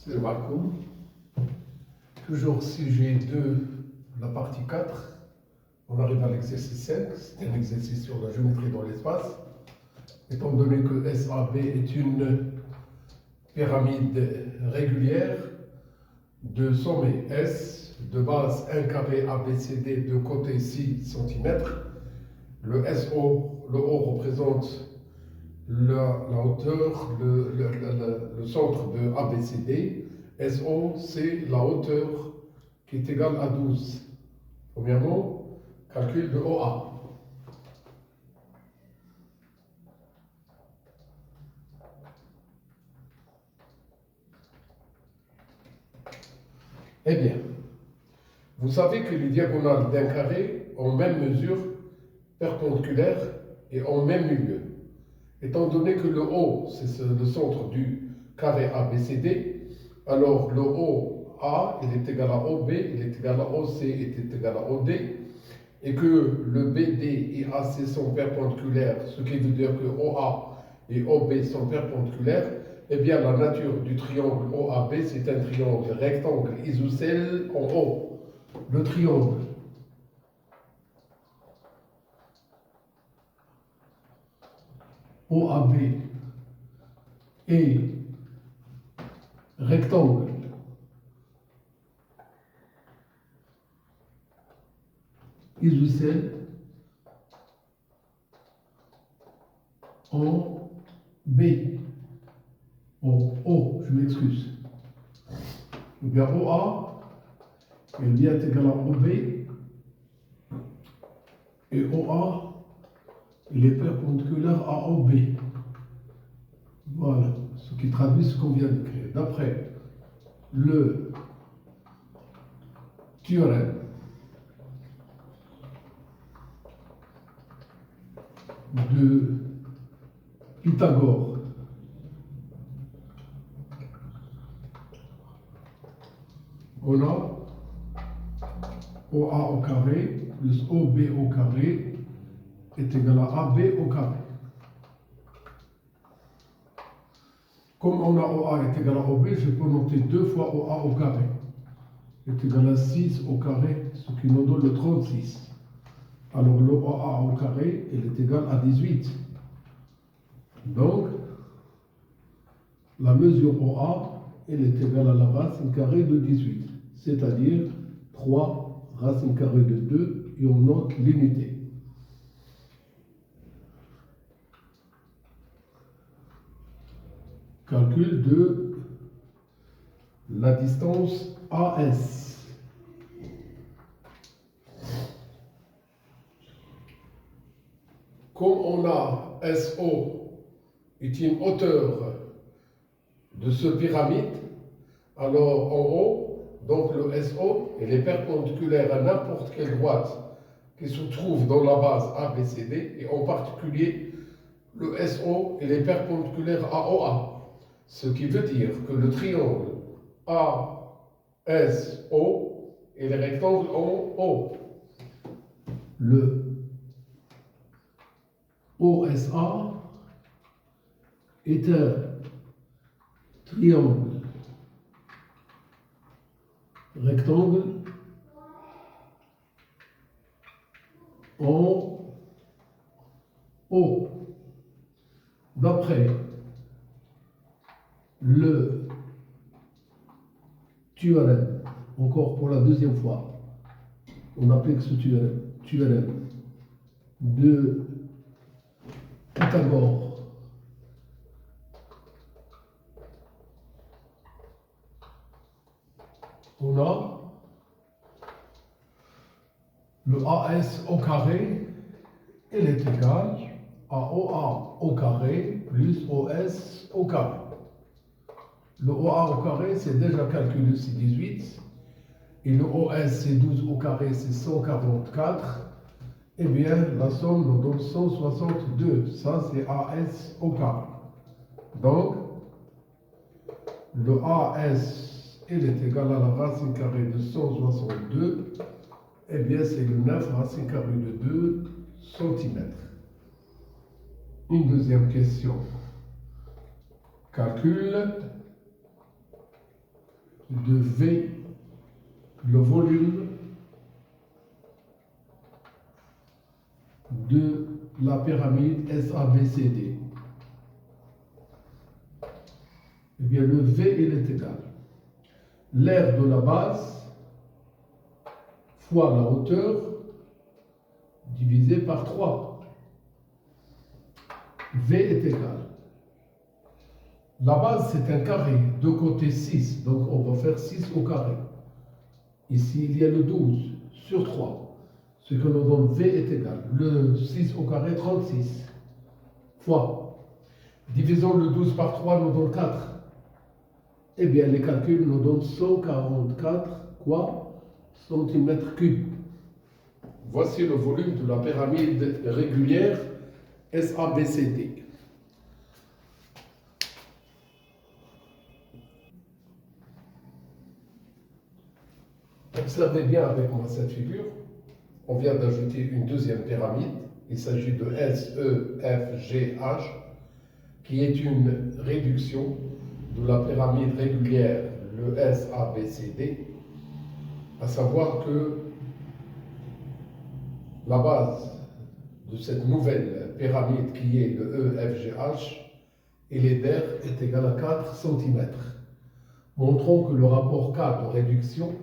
C'est Marco. Toujours sujet 2, la partie 4. On arrive à l'exercice 5. C'est un exercice sur la géométrie dans l'espace. Étant donné que SAB est une pyramide régulière de sommet S, de base 1 carré ABCD, de côté 6 cm, le SO, le O représente la hauteur, le centre de ABCD. SO, c'est la hauteur qui est égale à 12. Premièrement, calcul de OA. Eh bien, vous savez que les diagonales d'un carré ont même mesure perpendiculaire et ont même milieu. Étant donné que le O, c'est le centre du carré ABCD, alors le OA, il est égal à OB, il est égal à OC, il est égal à OD, et que le BD et AC sont perpendiculaires, ce qui veut dire que OA et OB sont perpendiculaires, eh bien la nature du triangle OAB, c'est un triangle rectangle isocèle en haut. Le triangle OAB est rectangle isocèle en B, en O, je m'excuse. Eh bien OA est bien égal à OB et OA il est perpendiculaire à OB. Voilà, ce qui traduit ce qu'on vient d'écrire. D'après le théorème de Pythagore, on a OA au carré plus OB au carré est égal à AB au carré. Comme on a OA est égal à OB, je peux noter 2 fois OA au carré est égal à 6 au carré, ce qui nous donne le 36. Alors le OA au carré, il est égal à 18. Donc, la mesure OA, elle est égale à la racine carrée de 18, c'est-à-dire 3 racine carrée de 2, et on note l'unité. Calcul de la distance AS. Comme on a SO est une hauteur de ce pyramide, alors en haut, donc le SO, il est perpendiculaire à n'importe quelle droite qui se trouve dans la base ABCD, et en particulier, le SO, il est perpendiculaire à OA. Ce qui veut dire que le triangle ASO est le rectangle en haut. Le OSA est un triangle rectangle en haut. D'après le théorème, encore pour la deuxième fois, on applique ce théorème de Pythagore. On a le AS au carré, il est égal à OA au carré plus OS au carré. Le OA au carré, c'est déjà calculé, c'est 18. Et le OS, c'est 12 au carré, c'est 144. Eh bien, la somme nous donne 162. Ça, c'est AS au carré. Donc, le AS, il est égal à la racine carrée de 162. Eh bien, c'est le 9 racine carrée de 2 cm. Une deuxième question. Calcul de V, le volume de la pyramide SABCD. Eh bien, le V, il est égal. L'aire de la base fois la hauteur divisé par 3. V est égal. La base, c'est un carré, de côté 6, donc on va faire 6 au carré. Ici, il y a le 12 sur 3, ce que nous donne V est égal. Le 6 au carré, 36, fois. Divisons le 12 par 3, nous donne 4. Eh bien, les calculs nous donnent 144, quoi, centimètres cubes. Voici le volume de la pyramide régulière SABCD. Observez bien avec moi cette figure. On vient d'ajouter une deuxième pyramide. Il s'agit de SEFGH, qui est une réduction de la pyramide régulière, le SABCD, à savoir que la base de cette nouvelle pyramide qui est le EFGH et les d'air est égal à 4 cm. Montrons que le rapport K de réduction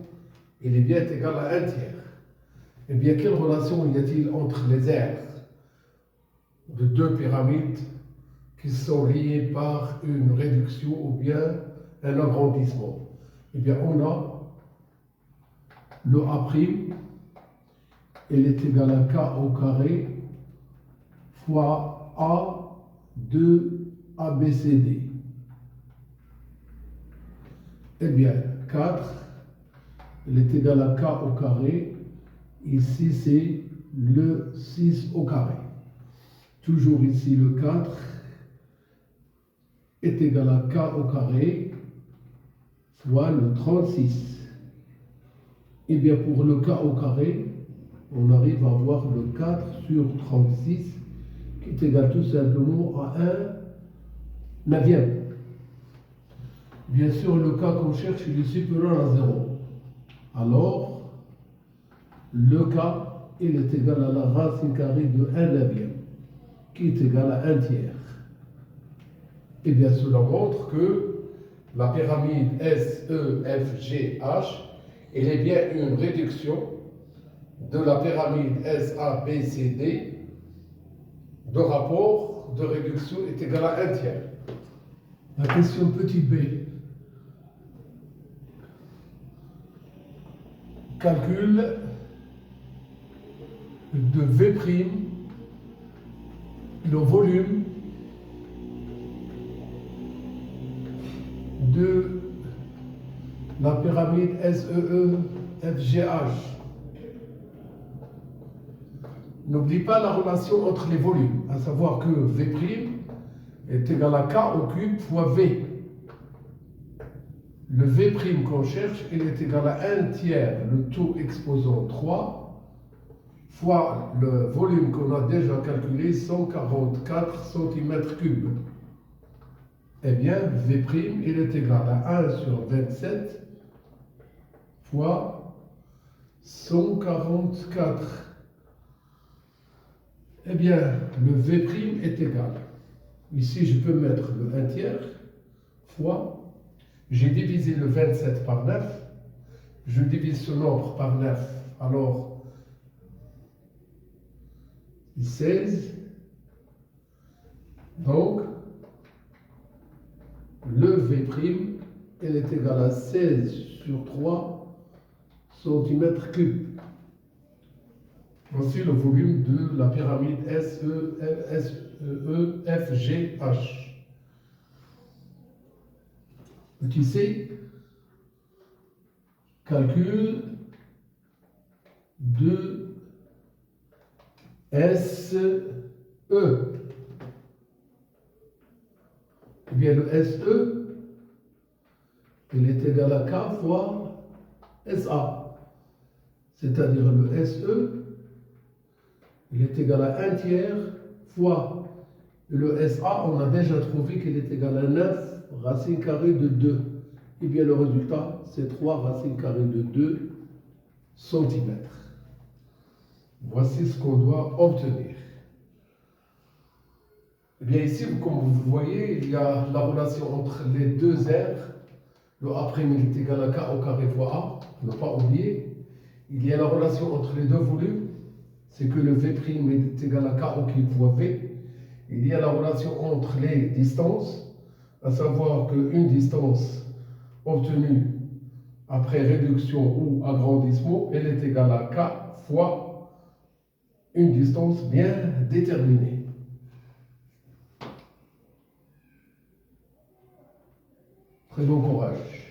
il est bien égal à 1 tiers. Eh bien, quelle relation y a-t-il entre les aires de deux pyramides qui sont liées par une réduction ou bien un agrandissement? Eh bien, on a le A', il est égal à K au carré fois A de ABCD. Eh bien, 4, il est égal à K au carré. Ici, c'est le 6 au carré. Toujours ici, le 4 est égal à K au carré fois le 36. Et bien, pour le K au carré, on arrive à avoir le 4 sur 36 qui est égal tout simplement à 1 neuvième. Bien sûr, le K qu'on cherche, il est supérieur à 0. Alors, le K, il est égal à la racine carrée de 1 neuvième, qui est égal à 1 tiers. Et bien, cela montre que la pyramide SEFGH, elle est bien une réduction de la pyramide SABCD. De rapport de réduction est égal à 1 tiers. La question petit b. Calcul de V', le volume de la pyramide SEEFGH. N'oublie pas la relation entre les volumes, à savoir que V' est égal à K au cube fois V. Le V' qu'on cherche, il est égal à 1 tiers le taux exposant 3 fois le volume qu'on a déjà calculé, 144 cm3. Eh bien, V', il est égal à 1 sur 27 fois 144. Eh bien, le V' est égal. Ici, je peux mettre le 1 tiers fois, j'ai divisé le 27 par 9, je divise ce nombre par 9, alors 16. Donc, le V', il est égal à 16 sur 3 cm3. Voici le volume de la pyramide SEEFGH. Petit c, calcul de SE. Eh bien, le SE, il est égal à K fois SA. C'est-à-dire le SE, il est égal à 1 tiers fois le SA, on a déjà trouvé qu'il est égal à 9 racine carrée de 2. et bien le résultat, c'est 3 racines carrées de 2 cm. Voici ce qu'on doit obtenir. Eh bien ici, comme vous le voyez, il y a la relation entre les deux R. Le A' est égal à K au carré fois A, ne pas oublier. Il y a la relation entre les deux volumes, c'est que le V' est égal à K au cube fois V. Il y a la relation entre les distances, à savoir qu'une distance obtenue après réduction ou agrandissement, elle est égale à K fois une distance bien déterminée. Très bon courage.